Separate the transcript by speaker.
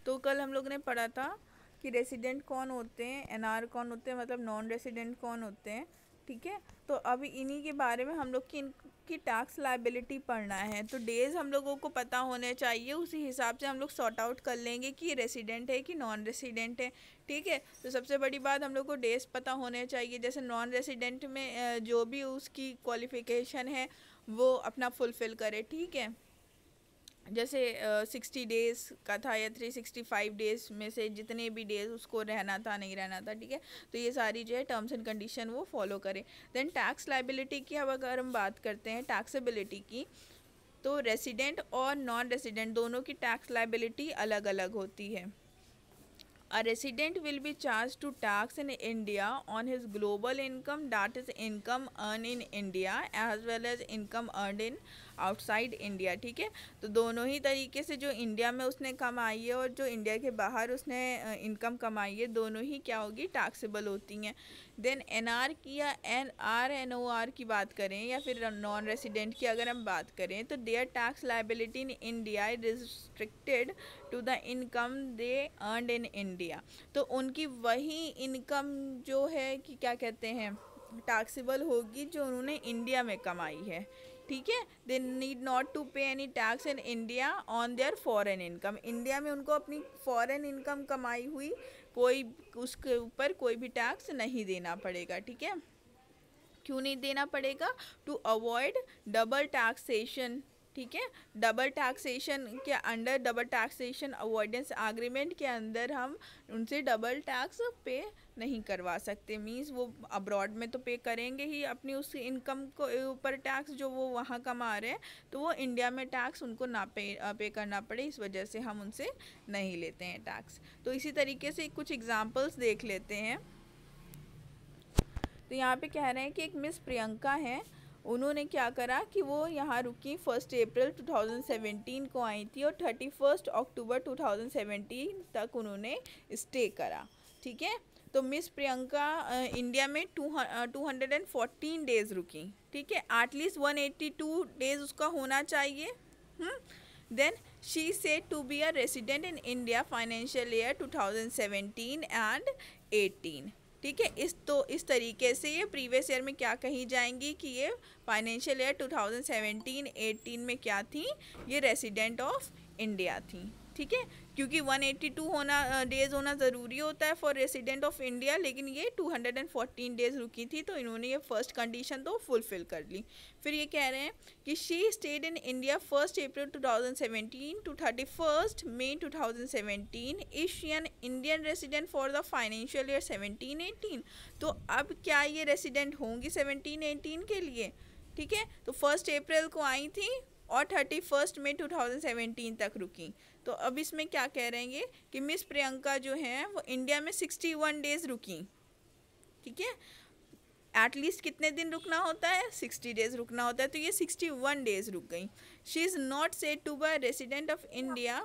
Speaker 1: तो कल हम लोग ने पढ़ा था कि रेसिडेंट कौन होते हैं, एनआर कौन होते हैं, मतलब नॉन रेसिडेंट कौन होते हैं, ठीक है। तो अभी इन्हीं के बारे में हम लोग की इनकी टैक्स लायबिलिटी पढ़ना है। तो डेज हम लोगों को पता होने चाहिए, उसी हिसाब से हम लोग सॉर्ट आउट कर लेंगे कि रेसिडेंट है कि नॉन रेसिडेंट है, ठीक है। तो सबसे बड़ी बात हम लोग को डेज पता होने चाहिए। जैसे नॉन रेसिडेंट में जो भी उसकी क्वालिफ़िकेशन है वो अपना फुलफ़िल करे, ठीक है। जैसे 60 डेज़ का था या 365 डेज़ में से जितने भी डेज़ उसको रहना था, नहीं रहना था, ठीक है। तो ये सारी जो है टर्म्स एंड कंडीशन वो फॉलो करे। देन टैक्स लायबिलिटी की अब अगर हम बात करते हैं टैक्सेबिलिटी की, तो रेसिडेंट और नॉन रेसिडेंट दोनों की टैक्स लायबिलिटी अलग अलग होती है। A resident will be charged to tax in India on his global income, that is income earned in India as well as income earned in outside India, ठीक है। तो दोनों ही तरीके से जो इंडिया में उसने कमाई है और जो इंडिया के बाहर उसने इनकम कमाई है, दोनों ही क्या होगी, टैक्सेबल होती हैं। देन एनआर की या एनआर की बात करें या फिर नॉन रेसिडेंट की अगर हम बात करें, तो their tax liability in India is restricted to the income they earned in India. तो उनकी वही इनकम जो है कि क्या कहते हैं, टैक्सेबल होगी जो उन्होंने इंडिया में कमाई है, ठीक है। दे नीड नॉट टू पे any tax in India on their foreign income. India में उनको अपनी फॉरेन इनकम कमाई हुई कोई उसके ऊपर कोई भी टैक्स नहीं देना पड़ेगा, ठीक है। क्यों नहीं देना पड़ेगा? टू अवॉइड डबल टैक्सेशन, ठीक है। डबल टैक्सेशन के under, double taxation avoidance agreement के अंदर हम उनसे डबल टैक्स पे नहीं करवा सकते। मींस वो अब्रॉड में तो पे करेंगे ही अपनी उस इनकम को ऊपर टैक्स जो वो वहाँ कमा रहे हैं, तो वो इंडिया में टैक्स उनको ना पे करना पड़े, इस वजह से हम उनसे नहीं लेते हैं टैक्स। तो इसी तरीके से कुछ एग्जाम्पल्स देख लेते हैं। तो यहाँ पे कह रहे हैं कि एक मिस प्रियंका हैं, उन्होंने क्या करा कि वो यहाँ रुकी 1 अप्रैल 2017 को आई थी और 31 अक्टूबर 2017 तक उन्होंने स्टे करा, ठीक है। तो मिस प्रियंका इंडिया में 214 डेज़ रुकी, ठीक है। एटलीस्ट 182 डेज़ उसका होना चाहिए। Then she said to be a resident in India financial year 2017 and 18, ठीक है। इस तरीके से ये प्रीवियस ईयर में क्या कही जाएंगी कि ये फाइनेंशियल ईयर 2017-18 में क्या थी, ये रेसिडेंट ऑफ इंडिया थी, ठीक है। क्योंकि 182 डेज़ होना ज़रूरी होता है फॉर रेसिडेंट ऑफ इंडिया, लेकिन ये 214 डेज़ रुकी थी, तो इन्होंने ये फर्स्ट कंडीशन तो फुलफ़िल कर ली। फिर ये कह रहे हैं कि she stayed in India 1 April 2017 to 31 May 2017। Is she an Indian resident for the financial year 17-18। तो अब क्या ये रेसिडेंट होंगी 17-18 के लिए, ठीक है। तो 1 अप्रैल को आई थी और 31 मई 2017 तक रुकी। तो अब इसमें क्या कह रहे हैं कि मिस प्रियंका जो है वो इंडिया में 61 डेज़ रुकी, ठीक है। एटलीस्ट कितने दिन रुकना होता है, 60 डेज़ रुकना होता है, तो ये 61 डेज़ रुक गई। She is not said to be resident of India